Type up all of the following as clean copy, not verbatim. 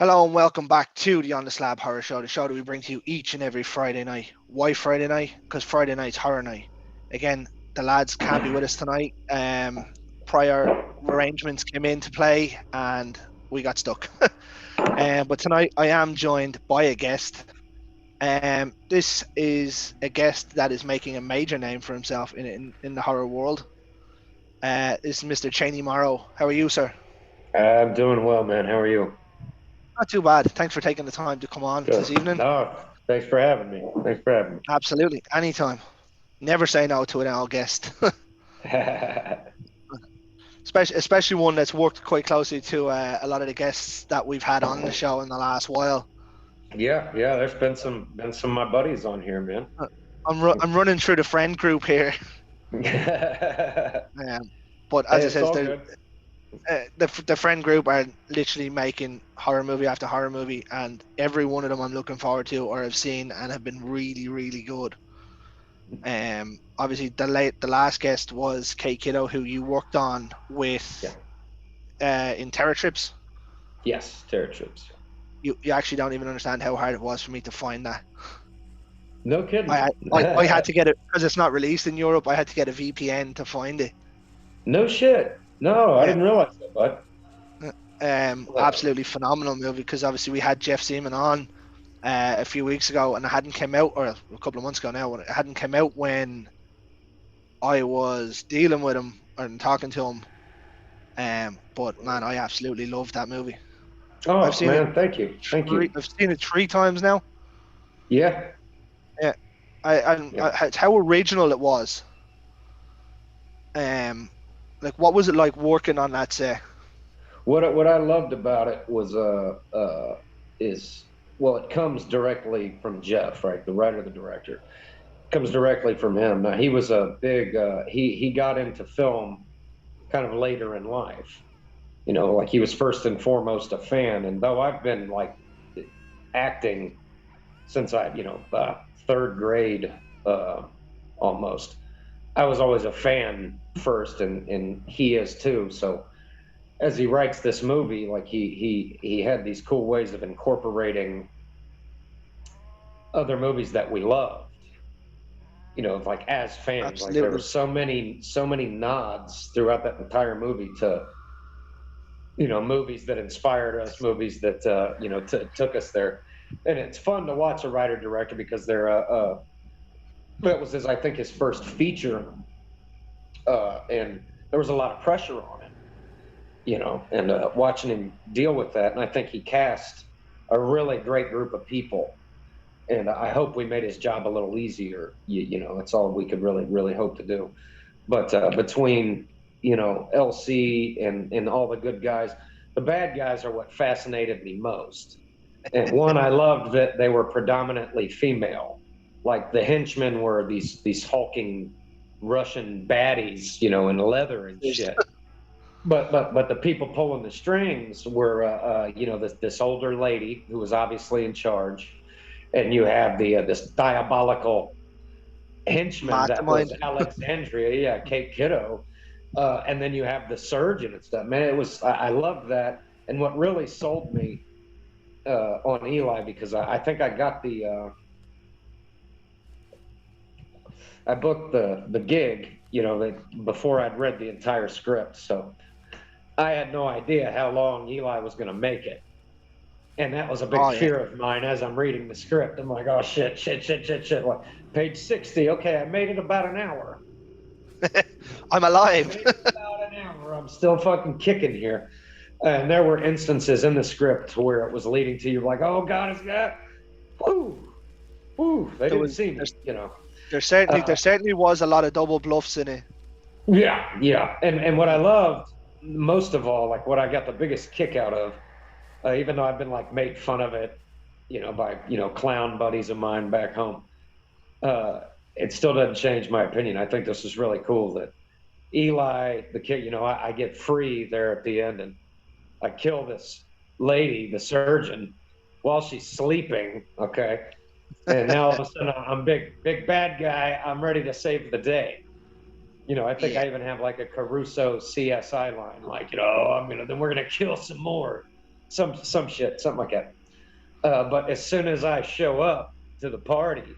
Hello and welcome back to the On the Slab Horror Show, the show that we bring to you each and every Friday night. Why Friday night? Because Friday night's horror night. Again, the lads can't be with us tonight. Prior arrangements came into play and we got stuck. But tonight I am joined by a guest. This is a guest that is making a major name for himself in the horror world. This is Mr. Chaney Morrow. How are you, sir? I'm doing well, man. How are you? Not too bad. Thanks for taking the time to come on this Good. evening. No, thanks for having me. Thanks for having Absolutely, anytime. Never say no to an owl guest, me. especially one that's worked quite closely to a lot of the guests that we've had on the show in the last while. Yeah. There's been some of my buddies on here, man. Uh, I'm running through the friend group here, Hey, um, but as I it's says, all good. the friend group are literally making horror movie after horror movie, and every one of them I'm looking forward to or have seen and have been really really good. Obviously the last guest was Kate Kiddo, who you worked on Yeah. with in Terror Trips. Yes, terror trips. You actually don't even understand how hard it was for me to find that. No kidding. I had to get it because it's not released in Europe. I had to get a VPN to find it. No shit. No, I Yeah, didn't realize that, bud. absolutely phenomenal movie because obviously we had Jeff Seaman on a few weeks ago and it hadn't come out, or a couple of months ago now, when it hadn't come out when I was dealing with him and talking to him. But man, I absolutely love that movie. I've Oh seen it man, thank you, thank you. I've seen it three times now. Yeah, Yeah, yeah. it's how original it was. Um, like what was it like working on that set? What I loved about it was is well, it comes directly from Jeff, right? The writer, the director. Comes directly from him. Now he was a big he got into film kind of later in life. You know, like he was first and foremost a fan. And though I've been like acting since third grade uh, almost, I was always a fan first, and he is too. So as he writes this movie, like he had these cool ways of incorporating other movies that we love, like as fans, like there were Absolutely. so many nods throughout that entire movie to, movies that inspired us, movies that, took us there. And it's fun to watch a writer director because that was I think his first feature. And there was a lot of pressure on him, and watching him deal with that. And I think he cast a really great group of people, and I hope we made his job a little easier. That's all we could really hope to do. But between LC and all the good guys, the bad guys are what fascinated me most. And one, I loved that they were predominantly female. Like the henchmen were these hulking Russian baddies, in leather and Yes. shit. But the people pulling the strings were this older lady who was obviously in charge, and you have the this diabolical henchman that was Mastermind. Alexandria, yeah, Kate Kiddo, and then you have the surgeon and stuff. Man, I loved that, and what really sold me on Eli, because I think I got I booked the gig, before I'd read the entire script, so I had no idea how long Eli was going to make it. And that was a big Oh yeah. fear of mine as I'm reading the script. I'm like, oh shit. Like, page 60. Okay, I made it about an hour. I'm I alive. made it about an hour. I'm still fucking kicking here. And there were instances in the script where it was leading to you like, oh God, it's got, whoo, whoo. They there didn't was see me. there Uh, certainly was a lot of double bluffs in it. yeah. And what I loved most of all, like what I got the biggest kick out of, even though I've been like made fun of it, by clown buddies of mine back home. It still doesn't change my opinion. I think this is really cool that Eli, the kid, I get free there at the end, and I kill this lady, the surgeon, while she's sleeping. Okay, and now all of a sudden I'm big bad guy. I'm ready to save the day. I think Yeah. I even have like a Caruso CSI line, like, then we're gonna kill some more. some shit, something like that. But as soon as I show up to the party,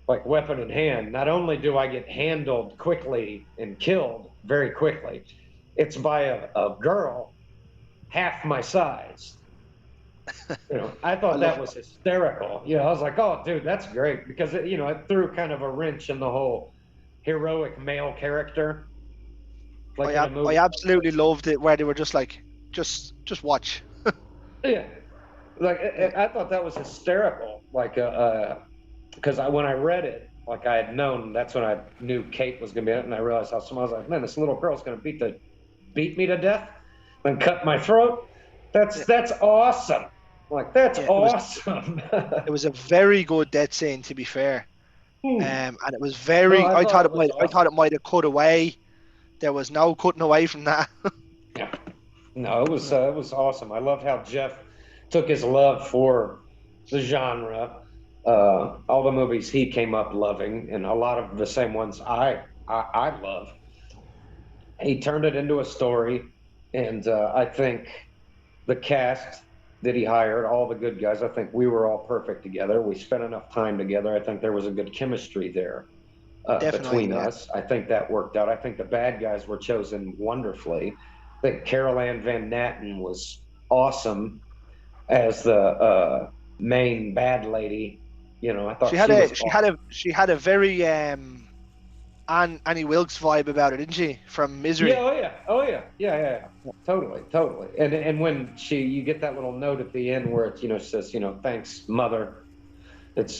like weapon in hand, not only do I get handled quickly and killed very quickly, it's by a girl half my size. I I thought love that was hysterical. I was like, oh, dude, that's great because it threw kind of a wrench in the whole heroic male character, like in a I movie like absolutely this. loved it where they were just like, just watch. Yeah, like Yeah, I thought that was hysterical. Like, because when I read it, like I had known that's when I knew Kate was gonna be in it, and I realized how small. I was like, man, this little girl's gonna beat me to death and cut my throat. yeah, That's awesome. Like that's yeah. awesome. It was a very good death scene, to be fair. And it was No, very. I thought it was I thought awesome. it might have cut away. There was no cutting away from that. Yeah. No, it was awesome. I loved how Jeff took his love for the genre, all the movies he came up loving, and a lot of the same ones I love. He turned it into a story, and I think the cast that he hired, all the good guys, I think we were all perfect together. We spent enough time together. I think there was a good chemistry there Definitely, between yeah. us. I think that worked out. I think the bad guys were chosen wonderfully. I think Carol Ann Van Natten was awesome as the main bad lady. I thought she was awesome. She had a very Annie Wilkes vibe about it, didn't she? From Yeah, Misery. oh yeah, oh yeah, yeah, yeah, yeah. Totally, totally. And when you get that little note at the end where it says thanks mother.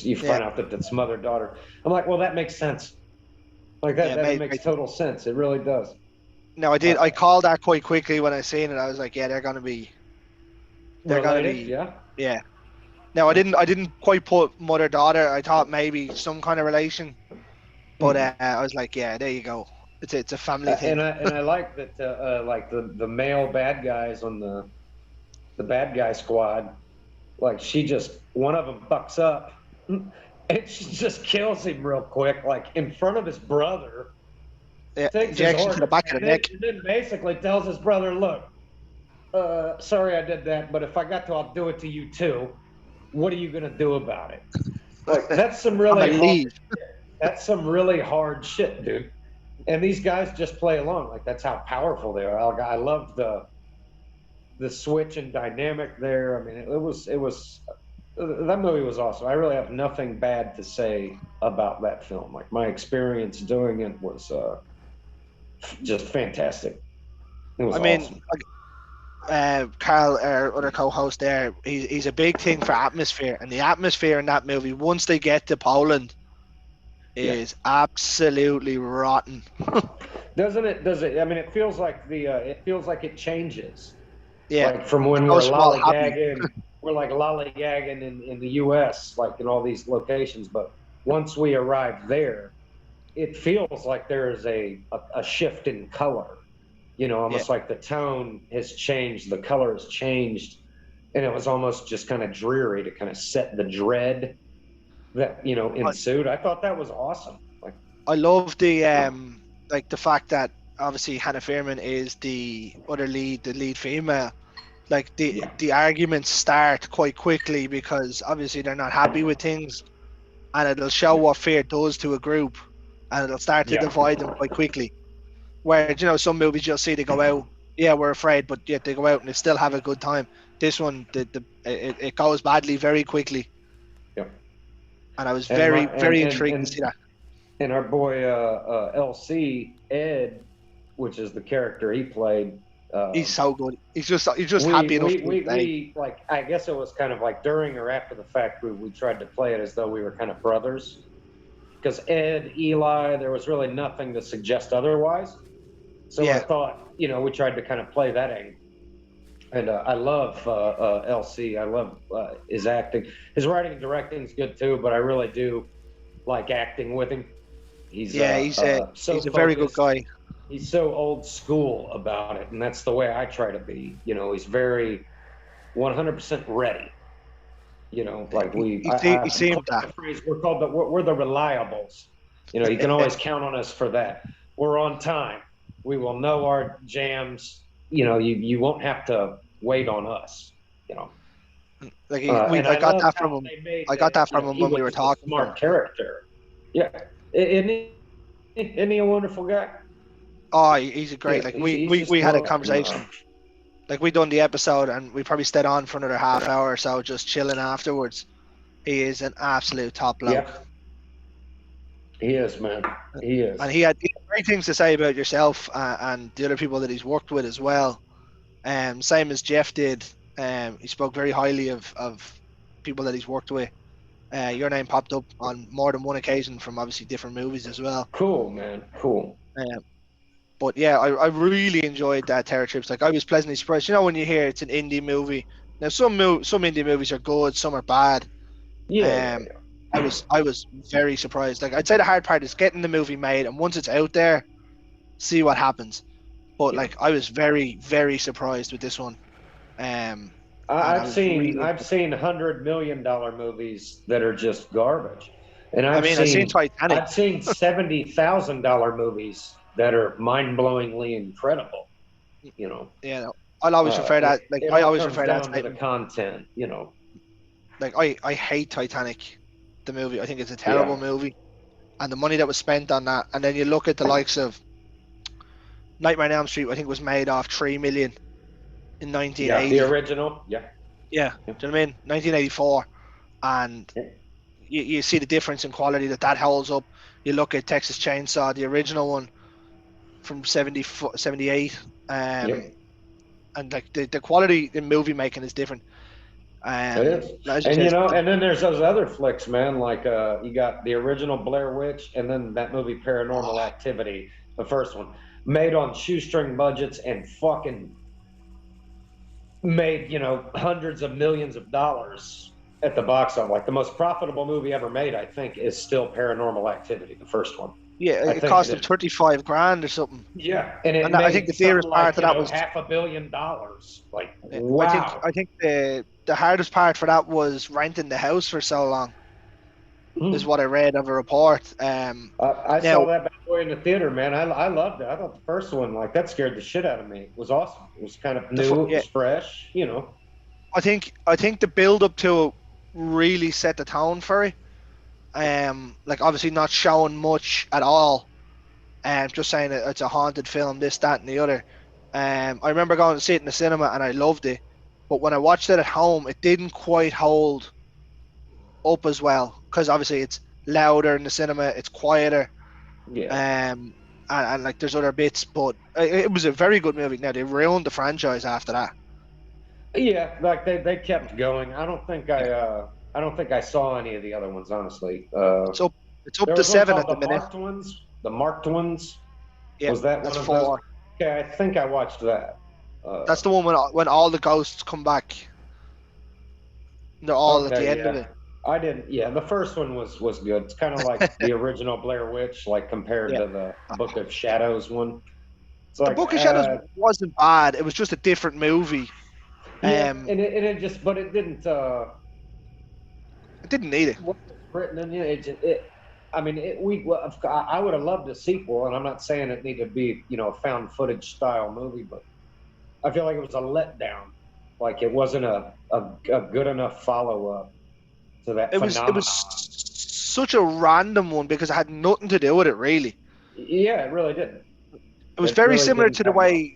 You Yeah, find out that it's mother daughter. I'm like, well, that makes sense. Like yeah, that mate. makes total sense. It really does. No, I did. Uh, I called that quite quickly when I seen it. I was like, yeah, they're gonna Related, be, yeah. yeah. No, I didn't quite put mother daughter. I thought maybe some kind of relation, but Mhm. I was like, yeah, there you go. It's a family thing. And I like that like the male bad guys on the bad guy squad, like she just one of them fucks up and she just kills him real quick, like in front of his brother, Yeah, takes his injection to the orders, back of the neck. and then basically tells his brother, look, sorry I did that, but if I got to, I'll do it to you too. What are you gonna do about it? Like that's some I'm really gonna hard leave. shit. That's some really hard shit, dude. And these guys just play along. Like that's how powerful they are. I love the switch and dynamic there. I mean, it was that movie was awesome. I really have nothing bad to say about that film. Like my experience doing it was just fantastic. It was I mean, awesome. Carl, our other co-host there, he's a big thing for atmosphere, and the atmosphere in that movie, once they get to Poland, Yeah. is absolutely rotten. Doesn't it? Does it? I mean, it feels like it feels like it changes. Yeah, Like from it when goes from all happy. we're like lollygagging in the US, like in all these locations. But once we arrive there, it feels like there is a shift in color, Yeah, almost like the tone has changed, the color has changed. And it was almost just kind of dreary to kind of set the dread that, I, ensued. I thought that was awesome. Like, I love the like the fact that obviously Hannah Fairman is the other lead, the lead female. Like yeah, the arguments start quite quickly because obviously they're not happy with things, and it'll show yeah, what fear does to a group, and it'll start to yeah. divide them quite quickly. Where some movies you'll see they go out, yeah, we're afraid, but yet they go out and they still have a good time. This one, it goes badly very quickly, Yeah. and I was And my very and very and intrigued to and see that. and our boy LC Ed, which is the character he played. He's Um, so good. He's just we happy enough we to we play. we like I guess it was kind of like during or after the fact we tried to play it as though we were kind of brothers because Ed, Eli, there was really nothing to suggest otherwise. So I Yeah, thought, we tried to kind of play that angle. And I love LC. I love his acting. His writing and directing is good too, but I really do like acting with him. He's yeah, so he's a very good focused. guy. He's so old school about it, and that's the way I try to be. He's very 100% ready. Like He I seemed coined that. the phrase. We're the reliables. You can always count on us for that. We're on time. We will know our jams. You won't have to wait on us. you know. Like And I I got love that from how him. they made I got that, that you from know, him he when we was were just a talking to him. smart character. Yeah. Isn't isn't he a wonderful guy? Oh, he's a great. Yeah, Like he's just we had a brilliant. conversation. Like we done the episode and we probably stayed on for another half hour or so, just chilling afterwards. He is an absolute top bloke, Yeah, he is, man. He and is. he had great things to say about yourself and the other people that he's worked with as well. Same as Jeff did. He spoke very highly of people that he's worked with. Your name popped up on more than one occasion from obviously different movies as well. Cool, man. Cool. Um, but yeah, I really enjoyed that Terror Trips. Like I was pleasantly surprised. You know when you hear it's an indie movie. Now some indie movies are good, some are bad. Yeah, yeah, Um, I was very surprised. Like I'd say the hard part is getting the movie made, and once it's out there, see what happens. But yeah. like I was very surprised with this one. And I I've was seen really. I've seen $100 million movies that are just garbage, and I mean, I seen Titanic. I've seen $70,000 movies that are mind-blowingly incredible. You know, You know, I'll always refer that. Like it I all always comes refer that down to the statement. content. You know, Like I hate Titanic, the movie. I think it's a yeah, terrible movie, and the money that was spent on that. And then you look at the likes of Nightmare on Elm Street. I think was made off 3 million in yeah, the 1980. original, yeah, Yeah, yeah. do you know what I mean? 1984, and you see the difference in quality that holds up. You look at Texas Chainsaw, the original one from 78, Yeah. and like the quality in movie making is different. It is. As you And said, you know, and then there's those other flicks, man, like you got the original Blair Witch and then that movie oh, Paranormal Activity, the first one, made on shoestring budgets and fucking made, you know, hundreds of millions of dollars at the box office. Like the most profitable movie ever made, I think, is still Paranormal Activity, the first one. yeah, I it think cost it them is. 35 grand or something. Yeah. And it And I think made the something dearest part like, of you that know, was, $500 million. Like, I wow. think the hardest part for that was renting the house for so long, is Mm. what I read of a report. I saw Now that bad boy in the theater, man. I loved it. I thought the first one, like, that scared the shit out of me. It was awesome. It was kind of new. It yeah, was fresh, you know. I think the build up to it really set the tone for it. Like obviously not showing much at all, and just saying that it's a haunted film, this, that, and the other. I remember going to see it in the cinema and I loved it, but when I watched it at home, it didn't quite hold up as well because obviously it's louder in the cinema, it's quieter, Yeah. and like there's other bits, but it was a very good movie. Now they ruined the franchise after that. Yeah, like they kept going. Yeah, I don't think I saw any of the other ones, honestly. it's up, it's up There to was one seven called at The the minute. Marked Ones. The Marked Ones. Yeah, Was that one that's of those? four. Okay, I think I watched that. Uh, That's the one when all the ghosts come back. They're all at the okay, end of yeah. it. I didn't. Yeah, the first one was good. It's kind of like the original Blair Witch, like compared Yeah. to the Book of Shadows one. It's The like, Book of Shadows wasn't bad. It was just a different movie. yeah, Um, and it just, but it didn't. I didn't need it. What was written in it, I mean, I would have loved a sequel, and I'm not saying it needed to be, you know, a found footage style movie, but I feel like it was a letdown. Like it wasn't a good enough follow up to that It was phenomenon. such a random one because it had nothing to do with it really. Yeah, it really didn't. It was It really didn't have much.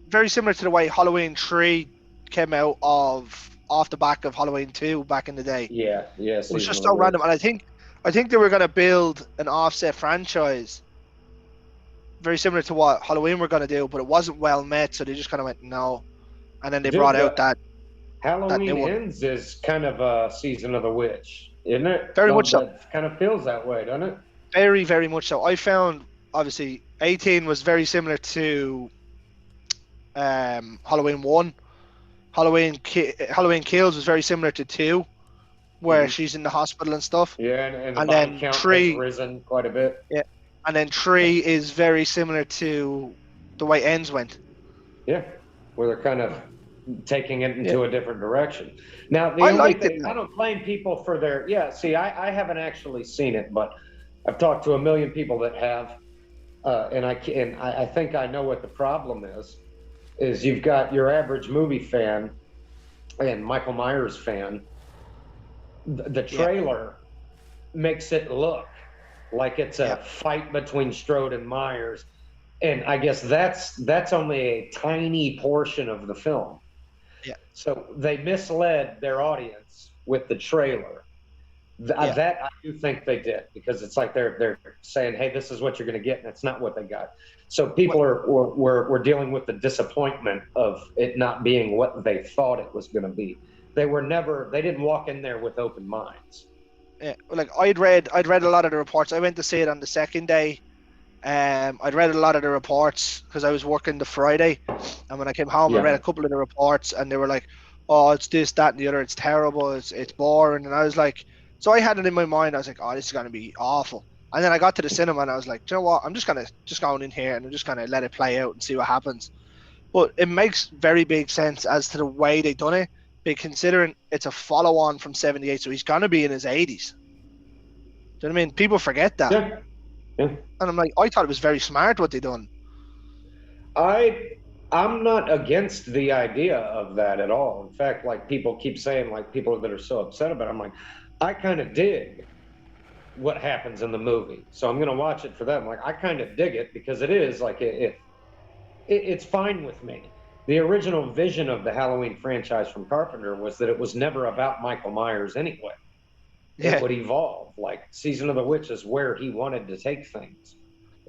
very similar to the way Halloween 3 came out of off the back of Halloween 2 back in the day. Yeah, yeah, It was Season just of the so random, Witch. and I think they were going to build an offset franchise very similar to what Halloween were going to do, but it wasn't well met, so they just kind of went no, and then they brought Dude, out that new Halloween one. Ends is kind of a Season of the Witch, isn't it? Very much Don't so. that kind of feels that way, doesn't it? Very much so. I found obviously 18 was very similar to Halloween 1. Halloween Kills was very similar to 2, where Hmm. she's in the hospital and stuff. Yeah, and the And body then count has 3, risen quite a bit. yeah, and then 3 is very similar to the way Ends went. Yeah, where they're kind of taking it Yeah, into a different direction. Now, the I only liked it thing, I now. don't blame people for their, yeah, see, I haven't actually seen it, but I've talked to a million people that have, and I think I know what the problem is you've got your average movie fan and Michael Myers fan, the Yeah, trailer makes it look like it's yeah, a fight between Strode and Myers, and I guess that's only a tiny portion of the film. yeah, So they misled their audience with the trailer. yeah. That I do think they did, because it's like they're saying, "Hey, this is what you're going to get," and it's not what they got. So Well, people were dealing with the disappointment of it not being what they thought it was going to be. They didn't walk in there with open minds. yeah, like I'd read a lot of the reports. I went to see it on the second day. I'd read a lot of the reports because I was working the Friday, and when I came home, I read a Yeah, couple of the reports, and they were like, "Oh, it's this, that, and the other. It's terrible. It's boring." And I was like, so I had it in my mind. I was like, "Oh, this is gonna be awful." And then I got to the cinema, and I was like, "Do you know what? I'm just going in here, and I'm just gonna let it play out and see what happens." But it makes very big sense as to the way they done it, considering it's a follow on from '78, so he's gonna be in his 80s. Do you know what I mean? People forget that, yeah, yeah. and I'm like, I thought it was very smart what they done. I I'm not against the idea of that at all. In fact, like people keep saying, like people that are so upset about it, I'm like, I kind of dig what happens in the movie, so I'm going to watch it for them. Like I kind of dig it because it is like it's fine with me. The original vision of the Halloween franchise from Carpenter was that it was never about Michael Myers anyway. It Yeah, would evolve. Like Season of the Witch is where he wanted to take things.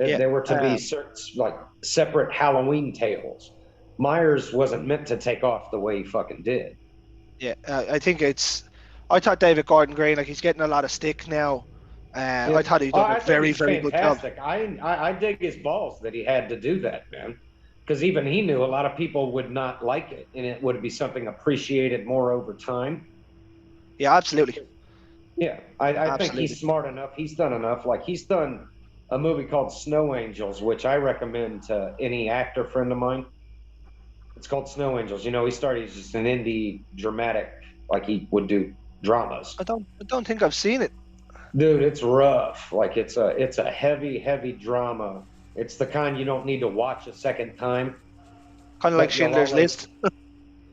yeah. There were to be certain, like separate Halloween tales. Myers wasn't meant to take off the way he fucking did. Yeah, I think it's. I thought David Gordon Green, like he's getting a lot of stick now. Yeah, I thought he oh, done a I think very, he's very good job. fantastic. I dig his balls that he had to do that, man. Because even he knew a lot of people would not like it, and it would be something appreciated more over time. Yeah, absolutely, Yeah, I think absolutely. he's smart enough. He's done enough. Like he's done a movie called Snow Angels, which I recommend to any actor friend of mine. It's called Snow Angels. You know, he started as just an indie dramatic, like he would do dramas. I don't think I've seen it. Dude, it's rough. Like it's a heavy drama. It's the kind you don't need to watch a second time, Kind of like but you'll Schindler's always. List.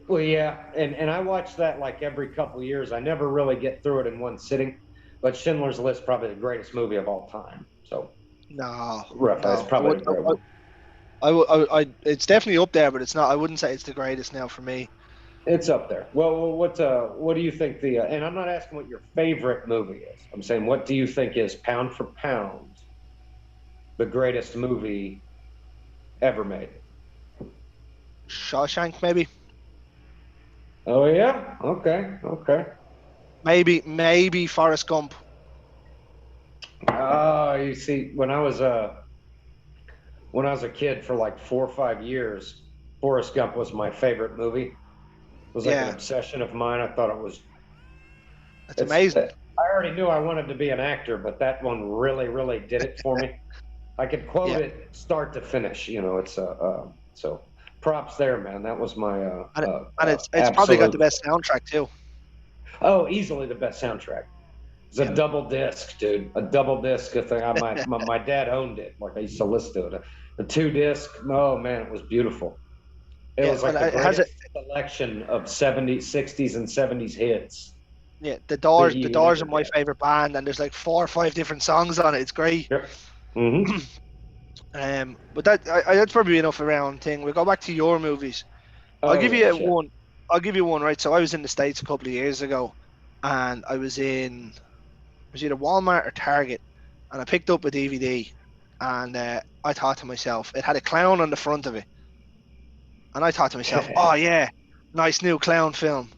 Well, yeah, and I watch that like every couple years. I never really get through it in one sitting, but Schindler's List probably the greatest movie of all time. So No, rough. It's no. I probably would. a great one. It's definitely up there, but it's not. I wouldn't say it's the greatest now for me. It's up there. Well, what do you think and I'm not asking what your favorite movie is. I'm saying what do you think is pound for pound the greatest movie ever made? Shawshank, maybe, Oh yeah. Okay. Okay. maybe Forrest Gump. Oh, you see, when I was a kid for like 4 or 5 years, Forrest Gump was my favorite movie. It was like an Yeah, obsession of mine. I thought it was. it's It's. amazing. I already knew I wanted to be an actor, but that one really did it for me. I could quote Yeah, it start to finish. You know, it's so props there, man. That was my and it, and it's probably got the absolute. best soundtrack too. Oh, easily the best soundtrack. It's a Yeah, double disc, dude. A double disc thing. My dad owned it. Like I used to listen to it. The two disc. Oh man, it was beautiful. It yeah. was Well, like the it has it. greatest selection of '70s, '60s, and '70s hits Yeah, the that Doors. The you Doors ever are my get. favorite band, and there's like 4 or 5 different songs on it. It's great. Yep. Mm-hmm. But that's probably enough around thing. We'll go back to your movies. I'll Oh give yeah, you shit. one. I'll give you one, right? So I was in the States a couple of years ago, and I was either Walmart or Target, and I picked up a DVD, and I thought to myself, it had a clown on the front of it, and I thought to myself, oh yeah, nice new clown film,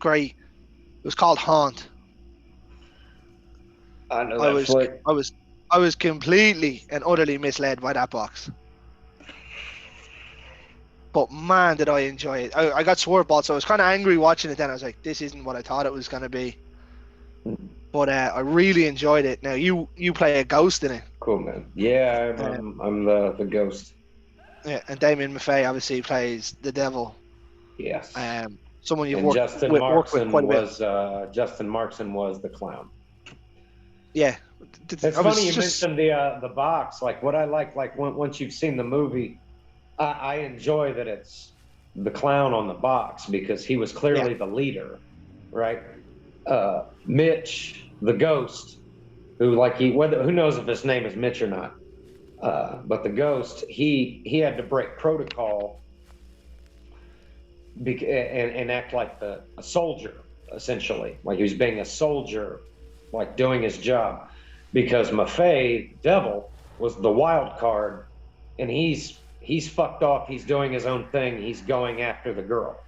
great. It was called Haunt. I know I that was, flick. I was, I was completely and utterly misled by that box. But man, did I enjoy it. I got swerveball, so I was kind of angry watching it then. I was like, this isn't what I thought it was going to be. But I really enjoyed it. Now, you play a ghost in it. Cool, man. Yeah, I'm Uh, I'm, I'm the ghost. yeah, and Damien Maffei obviously plays the devil. Yes. Someone you've And worked with quite a bit. Justin Markson was the clown. Yeah, It's I funny was you just mentioned the box. Like what I like once you've seen the movie, I enjoy that it's the clown on the box because he was Yeah, clearly the leader, right? Mitch, the ghost, who like who knows if his name is Mitch or not, but the ghost, he had to break protocol and act like a soldier, essentially, like he was being a soldier, like doing his job, because Maffei Devil was the wild card, and he's fucked off. He's doing his own thing. He's going after the girl,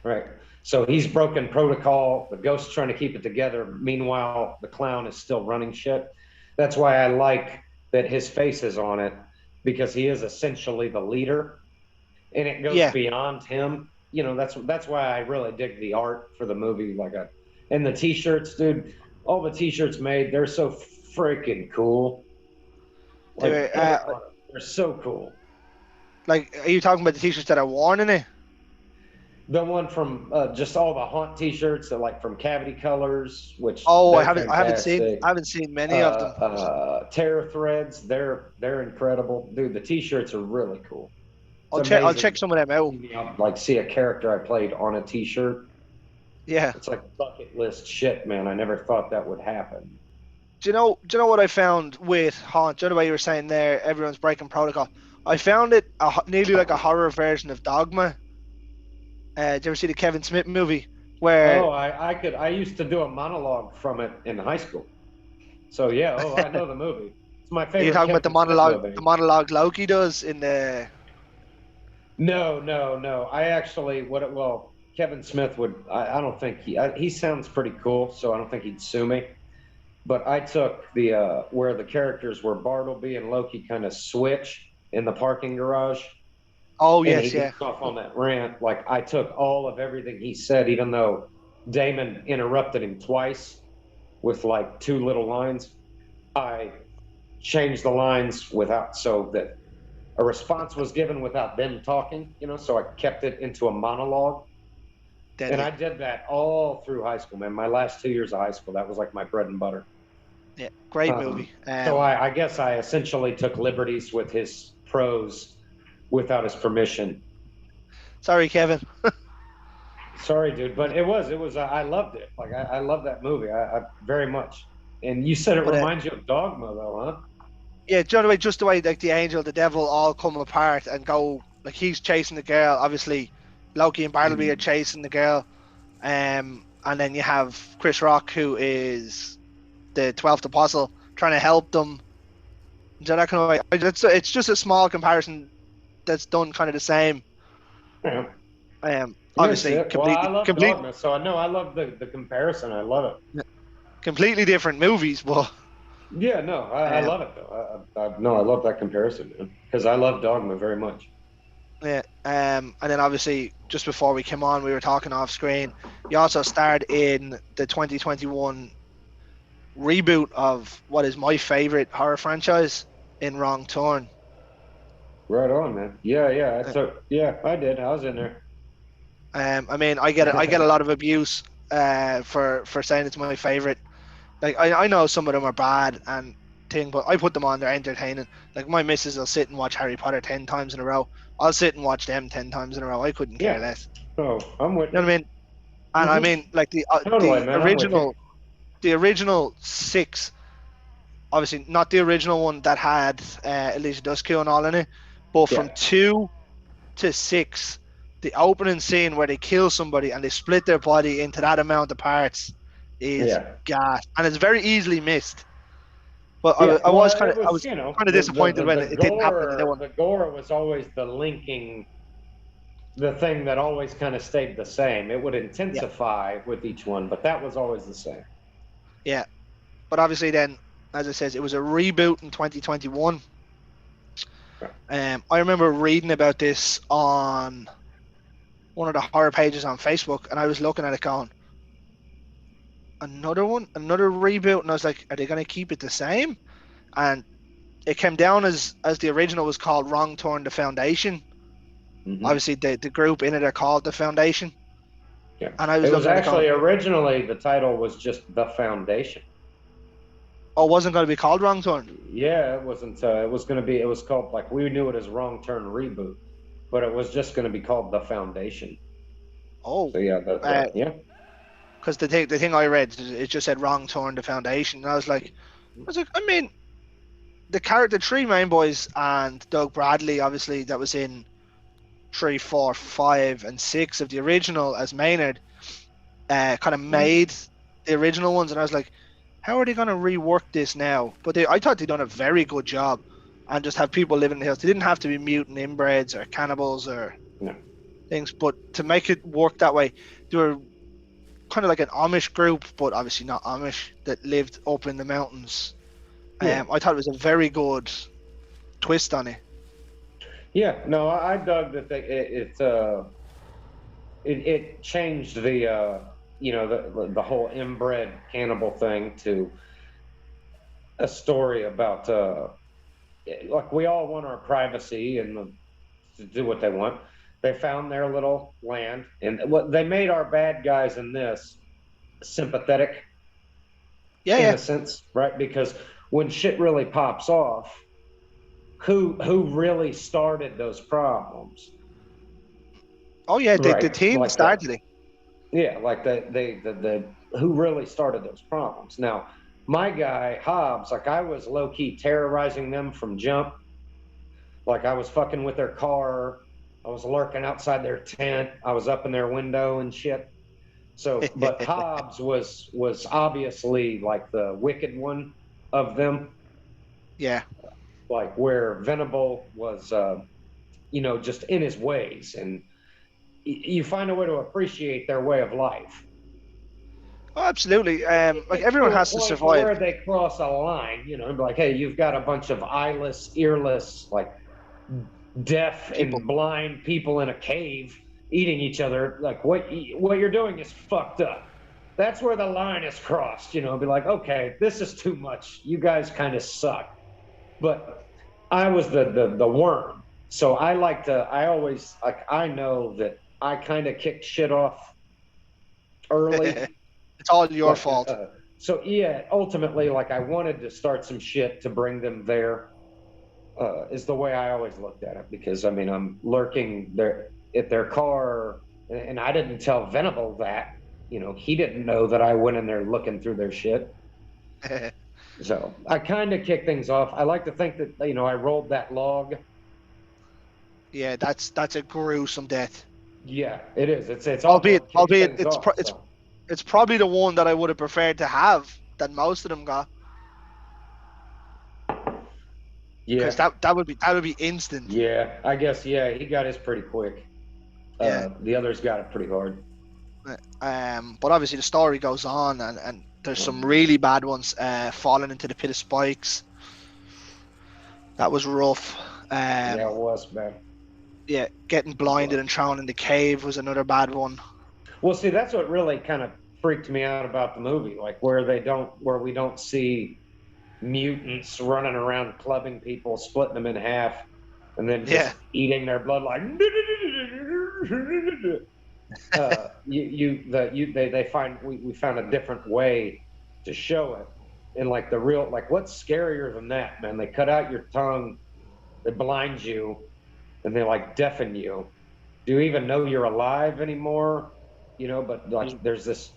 right? So he's broken protocol. The ghost's trying to keep it together. Meanwhile, the clown is still running shit. That's why I like that his face is on it, because he is essentially the leader, and it goes yeah. beyond him. You know, that's why I really dig the art for the movie. And the t-shirts, dude. All the t-shirts made, they're so freaking cool. They Like were, every one of them, they're so cool. like, are you talking about the t-shirts that are worn in it? The one from just all the haunt t-shirts, that like from Cavity Colors, which Oh, they're I fantastic. haven't seen many of them. Terror Threads, they're incredible, dude. The t-shirts are really cool. It's I'll amazing check to some of them out. like see a character I played on a t-shirt. Yeah. It's like bucket list shit, man. I never thought that would happen. Do you know what I found with Haunt? Do you know what you were saying there? Everyone's breaking protocol. I found it nearly like a horror version of Dogma. Did you ever see the Kevin Smith movie where Oh, I used to do a monologue from it in high school. So yeah, oh, I know the movie. It's my you're favorite talking about Kevin Smith the movie. monologue Loki does in the? No, no, no. I actually, well, Kevin Smith would, I don't think he sounds pretty cool, so I don't think he'd sue me. But I took where the characters were Bartleby and Loki kind of switch in the parking garage, Oh and he yes, yeah. goes off on that rant. Like I took all of everything he said, even though Damon interrupted him twice with like two little lines. I changed the lines without, so that a response was given without them talking, so I kept it into a monologue. And I Deadly. did that all through high school, man. My last 2 years of high school, that was like my bread and butter. Yeah, great Um, movie. so I guess I essentially took liberties with his prose without his permission. Sorry, Kevin. Sorry, dude, but it was, I loved it. Like, I love that movie. I very much. And you said it But reminds you of Dogma, though, huh? yeah, just the way like the angel, the devil all come apart and go, like he's chasing the girl. Obviously, Loki and Bartleby are Mm. chasing the girl. And then you have Chris Rock, who is the 12th apostle, trying to help them. So that kind of way, it's just a small comparison that's done kind of the same. Yeah. You're Obviously, sick. Well, I love Dogma, so I know I love the comparison. I love it. completely different movies, but Yeah, no, I um, love it though. No, I love that comparison, man, because I love Dogma very much. yeah. And then obviously, just before we came on, we were talking off screen. You also starred in the 2021 reboot of what is my favorite horror franchise, in Wrong Turn. Right on, man. Yeah, yeah. Yeah, I did. I was in there. I mean, I get a lot of abuse for saying it's my favorite. Like I know some of them are bad and thing, but I put them on. They're entertaining. Like my missus will sit and watch Harry Potter 10 times in a row. I'll sit and watch them 10 times in a row. I couldn't care Yeah. less. Oh, I'm with You know you. what I mean? And I Hmm. mean, like Totally, man. I'm with you. the original six, obviously not the original one that had Alicia Duskell and all in it, but from Yeah, 2 to 6, the opening scene where they kill somebody and they split their body into that amount of parts is yeah, gas, and it's very easily missed. But yeah. Well, it I was, was kind of disappointed when the it didn't happen in the new gore, one. the gore was always the thing that always kind of stayed the same. It would Yeah, intensify with each one, but that was always the same. yeah. But obviously, then, as I says, it was a reboot in 2021. I remember reading about this on one of the horror pages on Facebook, and I was looking at it going, another one, another reboot, and I was like, are they going to keep it the same? And it came down as the original was called Wrong Turn: The Foundation. Hmm. Obviously, the group in it are called The Foundation, Yeah. and I It was was looking at it going, actually originally the title was just The Foundation. oh, it wasn't going to be called Wrong Turn. Yeah, it wasn't. It was going to be. It was called, like, we knew it as Wrong Turn Reboot, but it was just going to be called The Foundation. Oh, So yeah, yeah. because the thing I read, it just said Wrong Turn, The Foundation, and I was like, I mean, the three main boys and Doug Bradley, obviously, that was in 3, 4, 5, and 6 of the original as Maynard, kind of made the original ones, and I was like, how are they going to rework this now? But I thought they'd done a very good job, and just have people living in the hills. They didn't have to be mutant inbreds or cannibals or No. things, but to make it work that way, they were kind of like an Amish group, but obviously not Amish, that lived up in the mountains. Yeah. I thought it was a very good twist on it. Yeah. No, I dug that it changed the whole inbred cannibal thing to a story about like we all want our privacy and to do what they want. They found their little land, and what they made our bad guys in this sympathetic Yeah, in yeah. a sense, right? Because when shit really pops off, who really started those problems, Oh, yeah. The right? team Like the started it. yeah, like the who really started those problems. Now, my guy Hobbs, like I was low key terrorizing them from jump. Like I was fucking with their car. I was lurking outside their tent. I was up in their window and shit. So, but Hobbs was obviously like the wicked one of them, Yeah. like where Venable was, just in his ways, and you find a way to appreciate their way of life. Oh, absolutely. It Like gets everyone to a has to point to survive. where they cross a line, and be like, hey, you've got a bunch of eyeless, earless, like deaf People. and blind people in a cave eating each other. Like what you're doing is fucked up. That's where the line is crossed. Be like, okay, this is too much. You guys kind of suck. But I was the worm, so I always like I know that I kind of kicked shit off early. It's all your Like fault. so yeah, ultimately, like I wanted to start some shit to bring them there. Is the way I always looked at it, because I mean I'm lurking there at their car, and I didn't tell Venable that. He didn't know that I went in there looking through their shit. So I kind of kicked things off. I like to think that I rolled that log. Yeah, that's a gruesome death. Yeah, it is. It's all Albeit, about kicking albeit things it's off. it's So it's probably the one that I would have preferred to have that most of them got, because yeah, that would be instant. yeah. I guess yeah. He got his pretty quick. Yeah. The others got it pretty hard. But obviously the story goes on, and there's some really bad ones. Falling into the pit of spikes. That was rough. Yeah, it Um, was bad. yeah, getting blinded and thrown in the cave was another bad one. Well, see, that's what really kind of freaked me out about the movie, like where we don't see mutants running around clubbing people, splitting them in half, and then Yeah. just eating their blood like. They find we found a different way to show it, and like the real like what's scarier than that, man? They cut out your tongue, they blind you, and they like deafen you. Do you even know you're alive anymore? But like there's this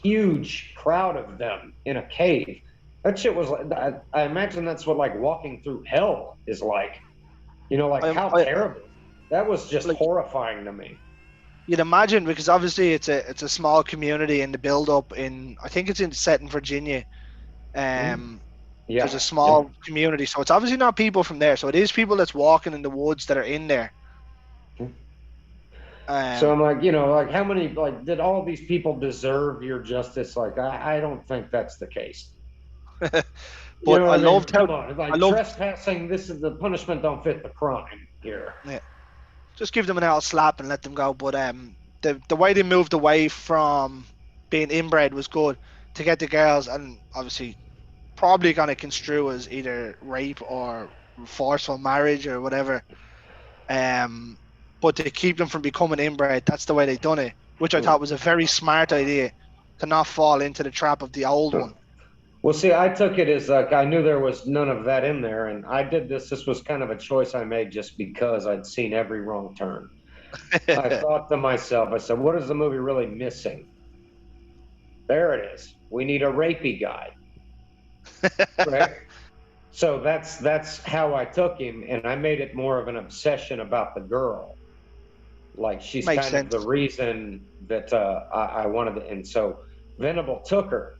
huge crowd of them in a cave. That shit was like I imagine that's what like walking through hell is like. Like I, how I terrible. That was just like horrifying to me. you'd imagine, because obviously it's a small community in the build up in, I think it's set in Virginia. Mm. Um, there's Yeah, a yeah. small community, so it's obviously not people from there. So it is people that's walking in the woods that are in there. So Um, I'm like, like how many, like, did all these people deserve your justice? Like, I don't think that's the case. You but know I what I mean? loved how Come on, I like loved trespassing. This is the punishment. Don't fit the crime here. yeah, just give them an out slap and let them go. But the way they moved away from being inbred was good to get the girls, and obviously probably gonna construe as either rape or forceful marriage or whatever. Um, but to keep them from becoming inbred, that's the way they done it, which I thought was a very smart idea, to not fall into the trap of the old one. Well, see, I took it as like I knew there was none of that in there, and I did this. This was kind of a choice I made just because I'd seen every wrong turn. I thought to myself, I said, what is the movie really missing? There it is. We need a rapey guy, right? So that's how I took him, and I made it more of an obsession about the girl. Like she's Makes kind of the sense. reason that I wanted to, and so Venable took her,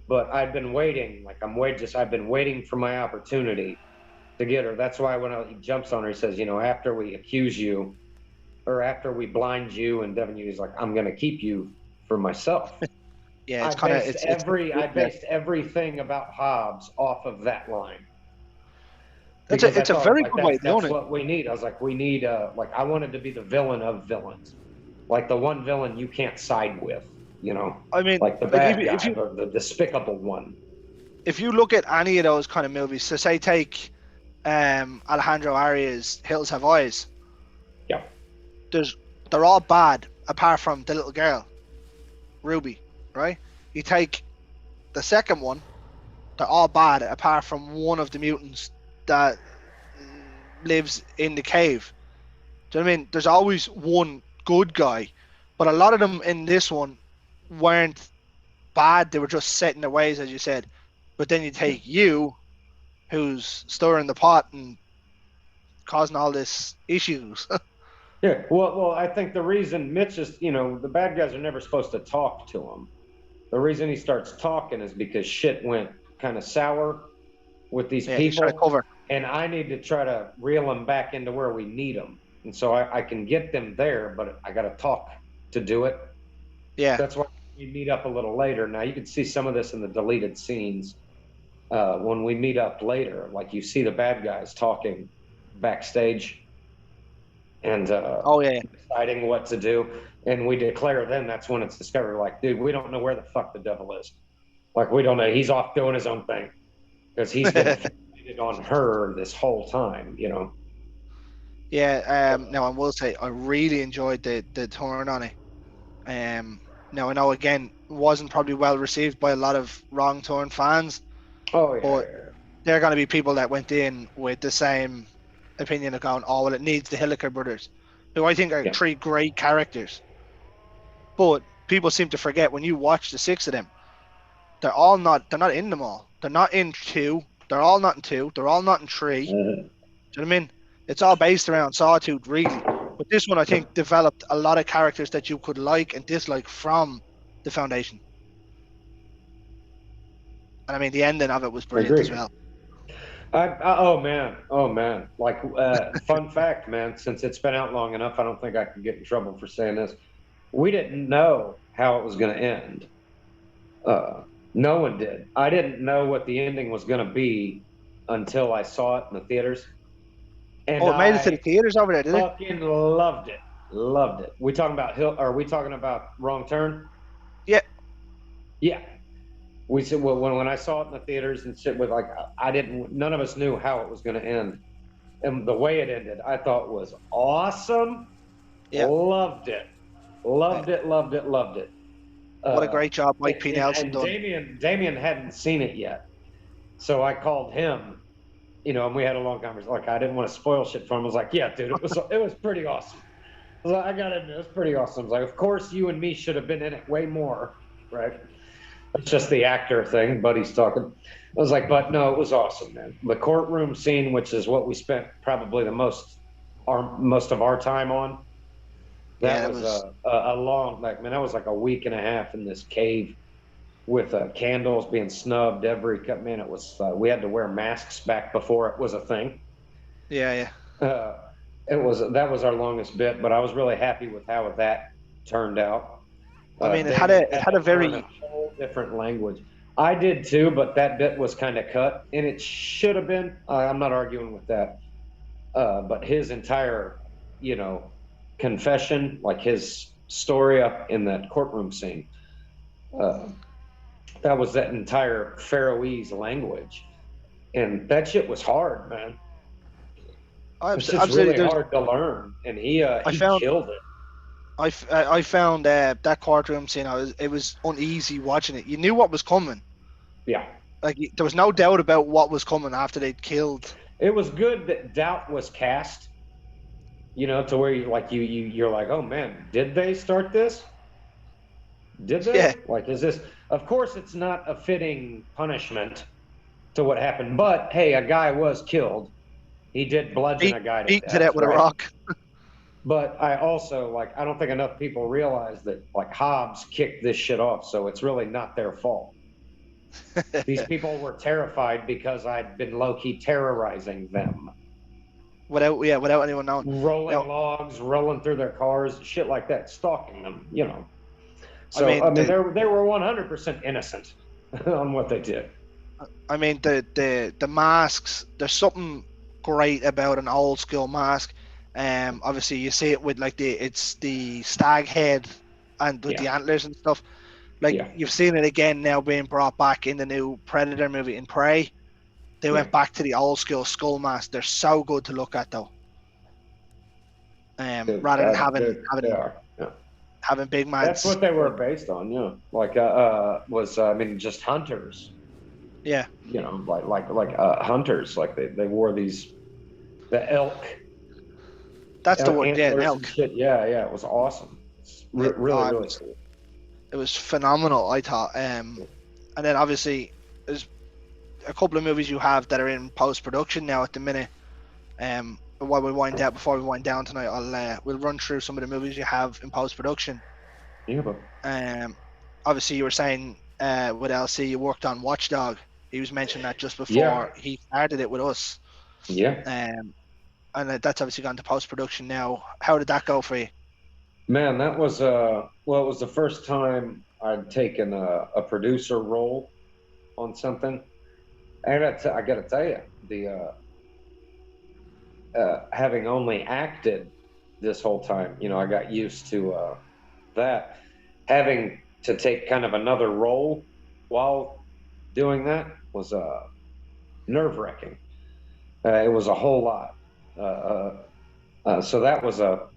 but I've been waiting. Like I've been waiting for my opportunity to get her. That's why when he jumps on her, he says, after we accuse you or after we blind you, and Devin, he's like, I'm going to keep you for myself. Yeah, I it's kind of based it's every I yeah. based everything about Hobbs off of that line It's because a I it's a thought I was very like good way of doing that's it. what we need. I was like, we need like I wanted to be the villain of villains, like the one villain you can't side with, I mean, like the like bad if guy, you the despicable one. if you look at any of those kind of movies, so say take Alejandro Arias' Hills Have Eyes, Yeah, there's they're all bad apart from the little girl, Ruby, right? You take the second one, they're all bad apart from one of the mutants that lives in the cave. Do you know what I mean? There's always one good guy, but a lot of them in this one weren't bad. They were just set in their ways, as you said. But then you yeah, take you, who's stirring the pot and causing all this issues. yeah. Well, I think the reason Mitch is, the bad guys are never supposed to talk to him. The reason he starts talking is because shit went kind of sour with these Yeah, he's trying to people, cover. and I need to try to reel them back into where we need them. And so I can get them there, but I got to talk to do it. Yeah. That's why we meet up a little later. Now you can see some of this in the deleted scenes when we meet up later. Like you see the bad guys talking backstage and Oh yeah. deciding what to do. And we declare then that's when it's discovered. Like, dude, we don't know where the fuck the devil is. Like, we don't know. He's off doing his own thing because he's been fixated on her this whole time. Yeah. Now I will say I really enjoyed the turn on it. Um. Now I know again wasn't probably well received by a lot of wrong turn fans, Oh yeah, but yeah, they're going to be people that went in with the same opinion of going, oh well, it needs the Hilliker brothers, who I think are yeah. three great characters. But people seem to forget when you watch the six of them, they're not in them all. They're not in two. They're all not in two. They're all not in three. Mhm. Do you know what I mean? It's all based around Sawtooth, really. But this one, I think, developed a lot of characters that you could like and dislike from the Foundation. And I mean, the ending of it was I brilliant as agree. well. Oh man. Like, fun fact, man. Since it's been out long enough, I don't think I can get in trouble for saying this. We didn't know how it was going to end. Uh, no one did. I didn't know what the ending was going to be until I saw it in the theaters, and Oh, it made it to the I theaters over there, did it? fucking loved it. Loved it. We talking about Hill? Are we talking about Wrong Turn? Yeah. Yeah. We said, well, when I saw it in the theaters and shit with like I didn't. None of us knew how it was going to end, and the way it ended, I thought was awesome. Yeah. Loved it. Uh, Loved it. Loved it. Loved it. what a Uh, great job Mike P. Nelson and done. Damien hadn't seen it yet, so I called him, and we had a long conversation. Like I didn't want to spoil shit for him. I was like, "Yeah, dude, it was pretty awesome." I was like, I got to admit, it was pretty awesome. I was like, "Of course, you and me should have been in it way more, right?" It's just the actor thing. Buddy's talking. I was like, but no, it was awesome, man. The courtroom scene, which is what we spent probably the most of our time on. Yeah, That that was was. a long, like, man, that was like a week and a half in this cave with candles being snubbed every cut. Man, it was, we had to wear masks back before it was a thing. Yeah, yeah. Uh, that was our longest bit, but I was really happy with how that turned out. I mean, Damien it had had to a learn a very. whole different language. I did too, but that bit was kind of cut, and it should have been. I'm not arguing with that. But his entire, you know, confession, like his story up in that courtroom scene, uh, that was that entire Faroese language, and that shit was hard, man. It's just Absolutely. really hard to learn, and he I he found killed it. I found that courtroom scene. It was uneasy watching it. You knew what was coming, Yeah, Like there was no doubt about what was coming after they'd killed. It was good that doubt was cast, to where you're like, oh man, did they start this? Did Yeah, they? Like, is this? Of course, it's not a fitting punishment to what happened, but hey, a guy was killed. He did bludgeon a guy to beaten to death, death with a right? rock. But I also I don't think enough people realize that Hobbs kicked this shit off, so it's really not their fault. These people were terrified because I'd been low key terrorizing them. Without anyone knowing. Rolling Now, logs, rolling through their cars, shit like that, stalking them. So I mean, they were 100% innocent on what they did. the masks. There's something great about an old school mask. Obviously you see it with like it's the stag head and with the Yeah, antlers and stuff. Like yeah, you've seen it again now being brought back in the new Predator movie in Prey. They yeah. went back to the old school skull mask. They're so good to look at though. Rather than They are. Yeah. having big That's mads. what they were based on. Yeah, was just hunters. Yeah, Hunters. Like they wore the that's the word. Yeah, an antlers and elk. shit. Yeah, yeah. It was awesome. It's really It really was cool. it was phenomenal. I thought. And then obviously there's a couple of movies you have that are in post production now at the minute. While before we wind down tonight, we'll run through some of the movies you have in post production. Yeah, but Obviously you were saying with LC you worked on Watchdog. He was mentioning that just yeah, before he started it with us. yeah. And that's obviously gone to post production now. How did that go for you? Man, that was it was the first time I'd taken a producer role on something. I gotta tell you, the having only acted this whole time, I got used to that. Having to take kind of another role while doing that was nerve wracking. It was a whole lot. So that was a